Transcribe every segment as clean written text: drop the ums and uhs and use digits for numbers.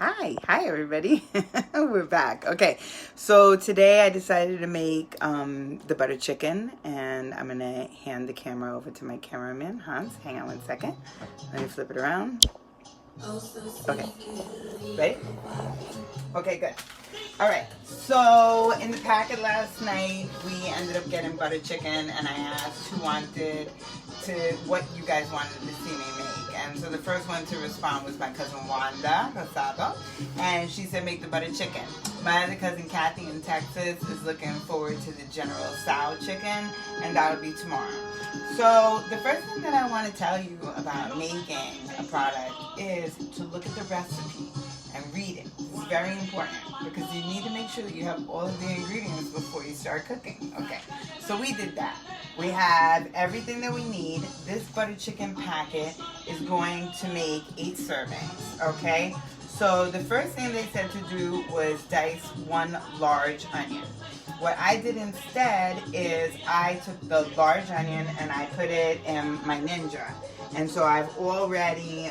Hi everybody. We're back. Okay, so today I decided to make the butter chicken, and I'm gonna hand the camera over to my cameraman Hans. Hang on one second. Let me flip it around. Okay, ready? Okay, good. All right, so in the packet last night we ended up getting butter chicken, and I asked what you guys wanted to see me make. And so the first one to respond was my cousin Wanda Rosado, and she said make the butter chicken. My other cousin Kathy in Texas is looking forward to the General Tso chicken, and that'll be tomorrow. So the first thing that I want to tell you about making a product is to look at the recipe and read it. It's very important because you need to make sure that you have all of the ingredients before you start cooking. Okay, so we did that. We have everything that we need. This butter chicken packet is going to make 8 servings, okay? So the first thing they said to do was dice 1 large onion. What I did instead is I took the large onion and I put it in my Ninja. And so I've already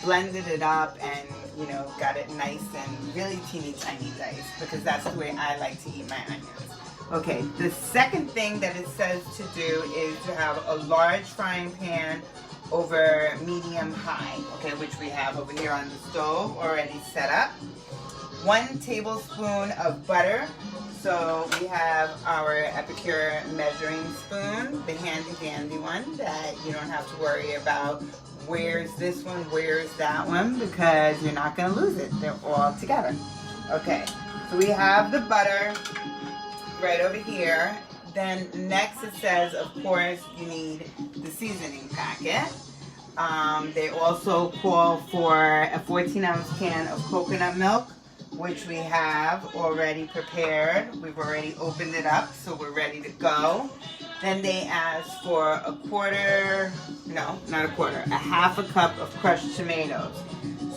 blended it up and got it nice and really teeny tiny dice because that's the way I like to eat my onions. Okay, the second thing that it says to do is to have a large frying pan over medium high, okay, which we have over here on the stove already set up. 1 tablespoon of butter. So we have our Epicure measuring spoon, the handy dandy one that you don't have to worry about where's this one, where's that one, because you're not going to lose it. They're all together. Okay, so we have the butter right over here. Then next it says, of course, you need the seasoning packet. They also call for a 14-ounce can of coconut milk, which we have already prepared. We've already opened it up, so we're ready to go. Then they ask for a half a cup of crushed tomatoes.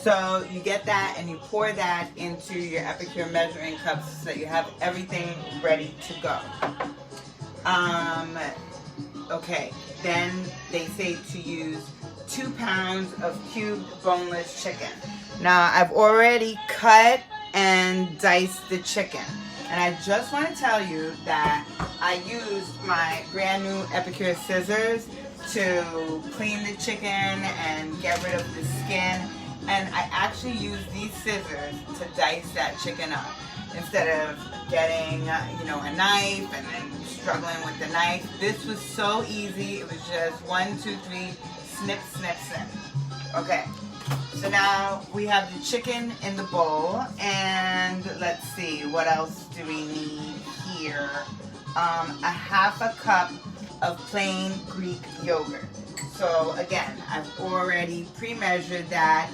So you get that and you pour that into your Epicure measuring cups so that you have everything ready to go. Okay, then they say to use 2 pounds of cubed boneless chicken. Now I've already cut and diced the chicken. And I just want to tell you that I used my brand new Epicure scissors to clean the chicken and get rid of the skin. And I actually used these scissors to dice that chicken up instead of getting, a knife and then struggling with the knife. This was so easy. It was just 1, 2, 3, snip, snip, snip. Okay. So now we have the chicken in the bowl, and let's see, what else do we need here? A half a cup of plain Greek yogurt. So again, I've already pre-measured that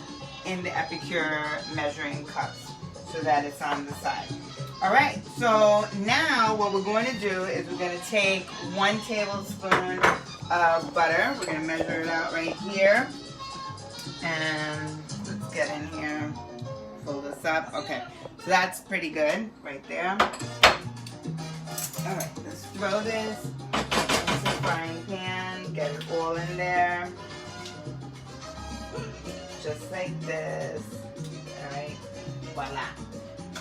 in the Epicure measuring cups so that it's on the side. Alright, so now what we're going to do is we're going to take 1 tablespoon of butter. We're going to measure it out right here. And let's get in here, pull this up. Okay, so that's pretty good right there. Alright, let's throw this into the frying pan, get it all in there. Just like this. Alright, voila.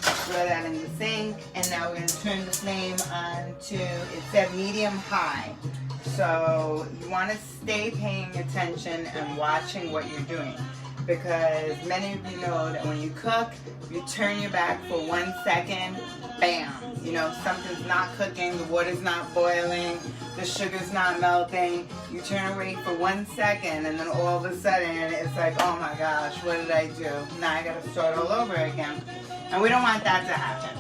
Throw that in the sink, and now we're going to turn the flame on to, it's at medium high. So you want to stay paying attention and watching what you're doing, because many of you know that when you cook, you turn your back for 1 second, bam, something's not cooking, the water's not boiling, the sugar's not melting. You turn away for 1 second, and then all of a sudden it's like, oh my gosh, what did I do? Now I got to start all over again. And we don't want that to happen.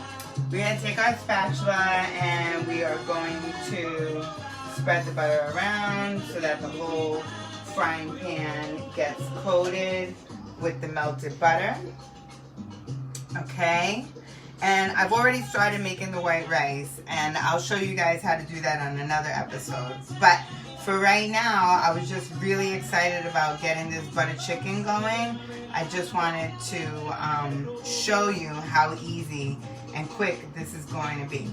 We're going to take our spatula and we are going to spread the butter around so that the whole frying pan gets coated with the melted butter. Okay, and I've already started making the white rice, and I'll show you guys how to do that on another episode. But for right now, I was just really excited about getting this butter chicken going. I just wanted to show you how easy and quick this is going to be.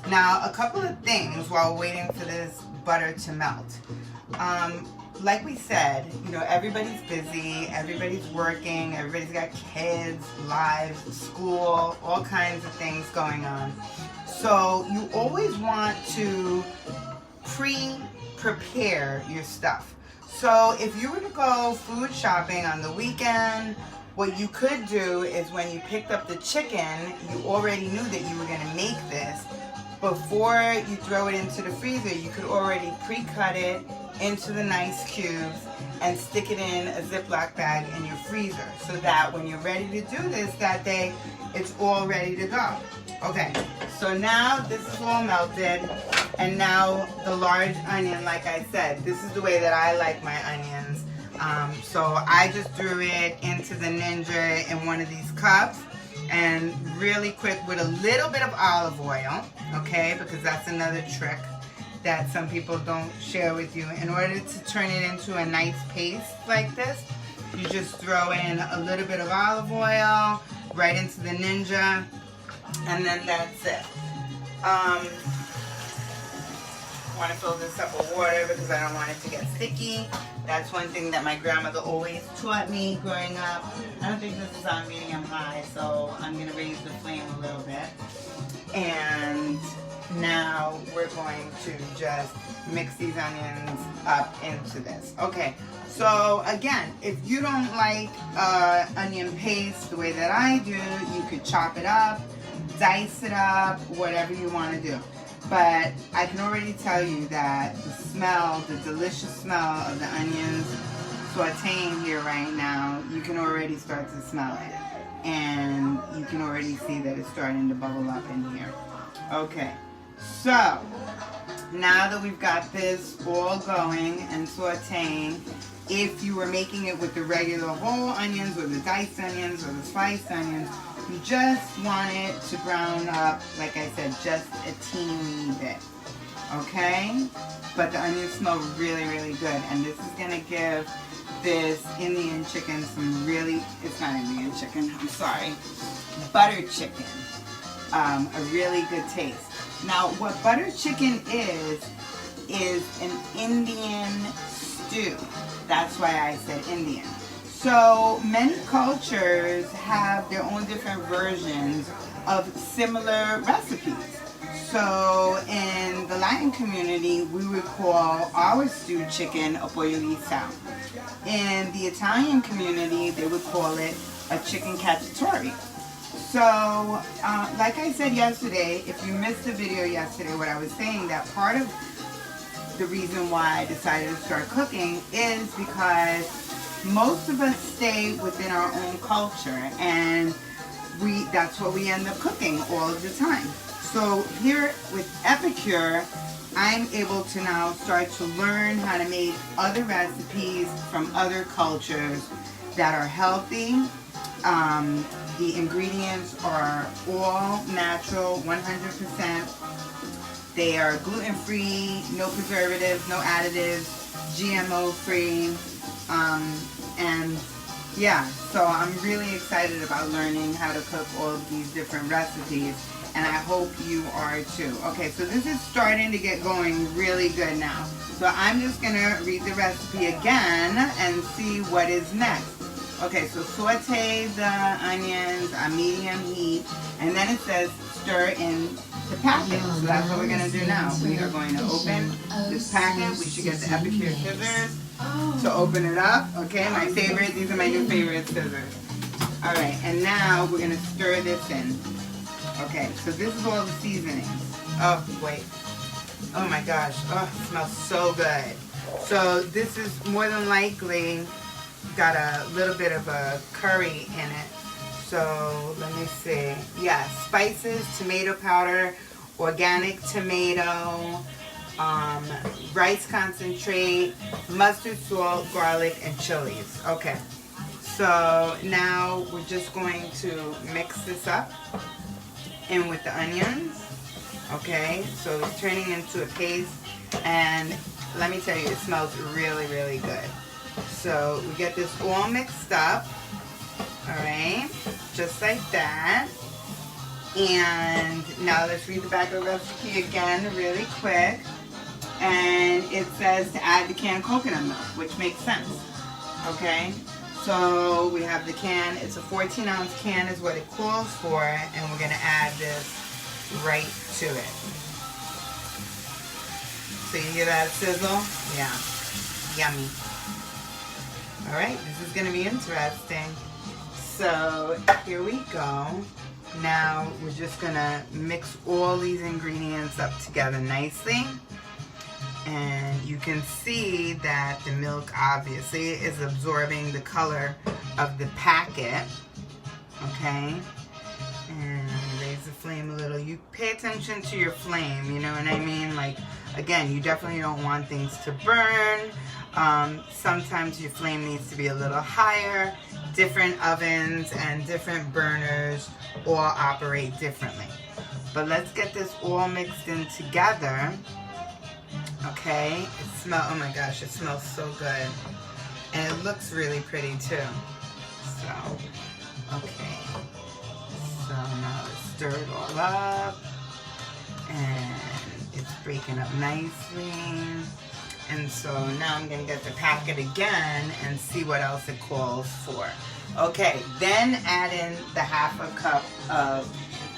Now, a couple of things while waiting for this butter to melt. like we said, you know, everybody's busy, everybody's working, everybody's got kids, lives, school, all kinds of things going on. So you always want to prepare your stuff. So if you were to go food shopping on the weekend, what you could do is when you picked up the chicken, you already knew that you were going to make this. Before you throw it into the freezer, you could already pre-cut it into the nice cubes and stick it in a Ziploc bag in your freezer so that when you're ready to do this that day, it's all ready to go. Okay, so now this is all melted, and now the large onion, like I said, this is the way that I like my onions. So I just threw it into the Ninja in one of these cups, and really quick with a little bit of olive oil, okay, because that's another trick that some people don't share with you. In order to turn it into a nice paste like this, you just throw in a little bit of olive oil right into the Ninja, and then that's it. I want to fill this up with water because I don't want it to get sticky. That's one thing that my grandmother always taught me growing up. I don't think this is on medium high, so I'm going to raise the flame a little bit. And now we're going to just mix these onions up into this. Okay, so again, if you don't like onion paste the way that I do, you could chop it up, dice it up, whatever you want to do. But I can already tell you that the smell, the delicious smell of the onions sauteing here right now, you can already start to smell it. And you can already see that it's starting to bubble up in here. Okay, so now that we've got this all going and sauteing, if you were making it with the regular whole onions or the diced onions or the sliced onions, you just want it to brown up, like I said, just a teeny bit, okay? But the onions smell really, really good, and this is gonna give this Indian chicken some really, it's not Indian chicken, I'm sorry, butter chicken, a really good taste. Now, what butter chicken is an Indian stew. That's why I said Indian. So many cultures have their own different versions of similar recipes. So in the Latin community, we would call our stewed chicken a pollo guisado. In the Italian community, they would call it a chicken cacciatore. So, like I said yesterday, if you missed the video yesterday, what I was saying, that part of the reason why I decided to start cooking is because most of us stay within our own culture, and that's what we end up cooking all of the time. So here with Epicure, I'm able to now start to learn how to make other recipes from other cultures that are healthy. The ingredients are all natural, 100%. They are gluten-free, no preservatives, no additives, GMO-free, and yeah, so I'm really excited about learning how to cook all of these different recipes, and I hope you are too. Okay, so this is starting to get going really good now. So I'm just gonna read the recipe again and see what is next. Okay, so saute the onions on medium heat, and then it says stir in the packet. So that's what we're going to do now. We are going to open this packet. We should get the Epicure scissors to open it up. Okay, my favorite. These are my new favorite scissors. All right, and now we're going to stir this in. Okay, so this is all the seasonings. Oh, wait. Oh my gosh. Oh, it smells so good. So this is more than likely got a little bit of a curry in it. So let me see. Yeah, spices, tomato powder, organic tomato, rice concentrate, mustard, salt, garlic, and chilies. Okay. So now we're just going to mix this up in with the onions. Okay, so it's turning into a paste, and let me tell you, it smells really, really good. So we get this all mixed up, all right, just like that. And now let's read the back of the recipe again really quick. and it says to add the canned coconut milk, which makes sense. Okay, so we have the can. It's a 14-ounce can is what it calls for, and we're gonna add this right to it. So you hear that sizzle? Yeah, yummy. All right, this is gonna be interesting. So here we go. Now we're just gonna mix all these ingredients up together nicely. And you can see that the milk obviously is absorbing the color of the packet. Okay, and raise the flame a little. You pay attention to your flame, you know what I mean? Like, again, you definitely don't want things to burn. Sometimes your flame needs to be a little higher. Different ovens and different burners all operate differently. But let's get this all mixed in together. Okay, oh my gosh, it smells so good. And it looks really pretty too. So, okay. So now let's stir it all up. And it's breaking up nicely. And so now I'm going to get the packet again and see what else it calls for. Okay, then add in the ½ cup of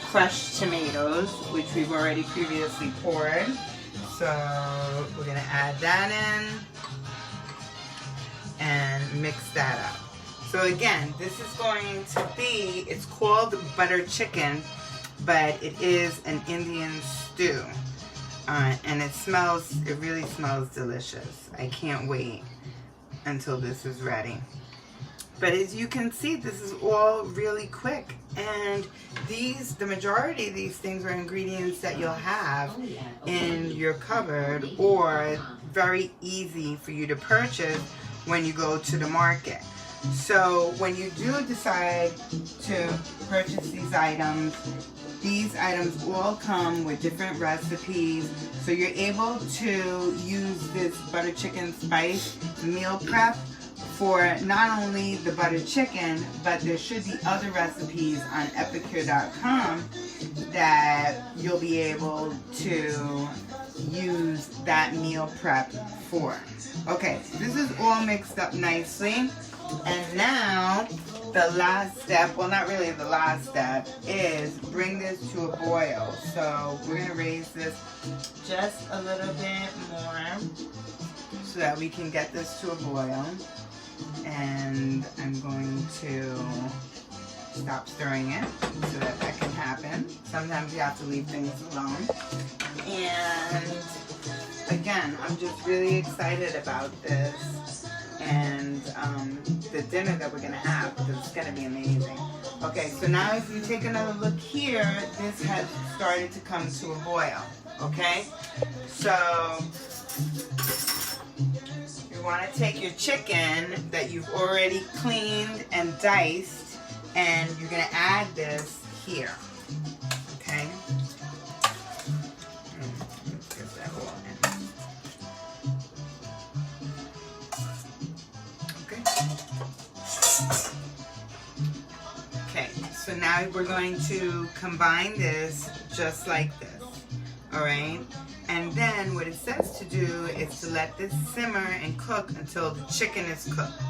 crushed tomatoes, which we've already previously poured. So we're going to add that in and mix that up. So again, this is going to be, it's called butter chicken, but it is an Indian stew. And it really smells delicious. I can't wait until this is ready. But as you can see, this is all really quick. And the majority of these things are ingredients that you'll have in your cupboard or very easy for you to purchase when you go to the market. So when you do decide to purchase these items all come with different recipes. So you're able to use this butter chicken spice meal prep for not only the butter chicken, but there should be other recipes on epicure.com that you'll be able to use that meal prep for. Okay, this is all mixed up nicely. And now the last step, well, not really the last step, is bring this to a boil. So we're going to raise this just a little bit more so that we can get this to a boil. And I'm going to stop stirring it so that that can happen. Sometimes you have to leave things alone. And again, I'm just really excited about this and the dinner that we're going to have, because it's going to be amazing. Okay, so now if you take another look here, this has started to come to a boil. Okay, so you want to take your chicken that you've already cleaned and diced, and you're going to add this here. Okay, let's get that all in. Okay, so now we're going to combine this just like this, all right? And then what it says to do is to let this simmer and cook until the chicken is cooked.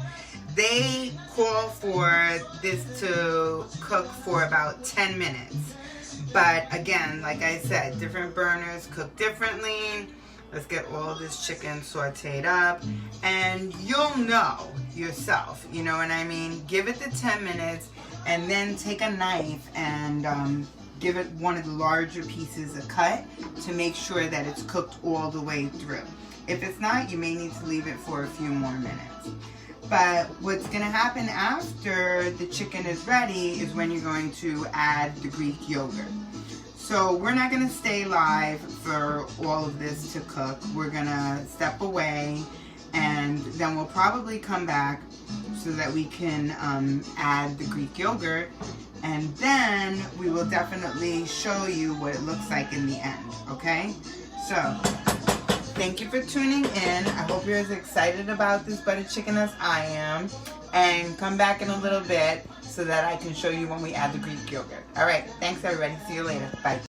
They call for this to cook for about 10 minutes. But again, like I said, different burners cook differently. Let's get all this chicken sauteed up. And you'll know yourself, you know what I mean? Give it the 10 minutes and then take a knife and give it one of the larger pieces a cut to make sure that it's cooked all the way through. If it's not, you may need to leave it for a few more minutes. But what's going to happen after the chicken is ready is when you're going to add the Greek yogurt. So we're not going to stay live for all of this to cook. We're going to step away, and then we'll probably come back so that we can add the Greek yogurt, and then we will definitely show you what it looks like in the end, okay? So thank you for tuning in. I hope you're as excited about this butter chicken as I am, and come back in a little bit so that I can show you when we add the Greek yogurt. All right, thanks everybody. See you later. Bye.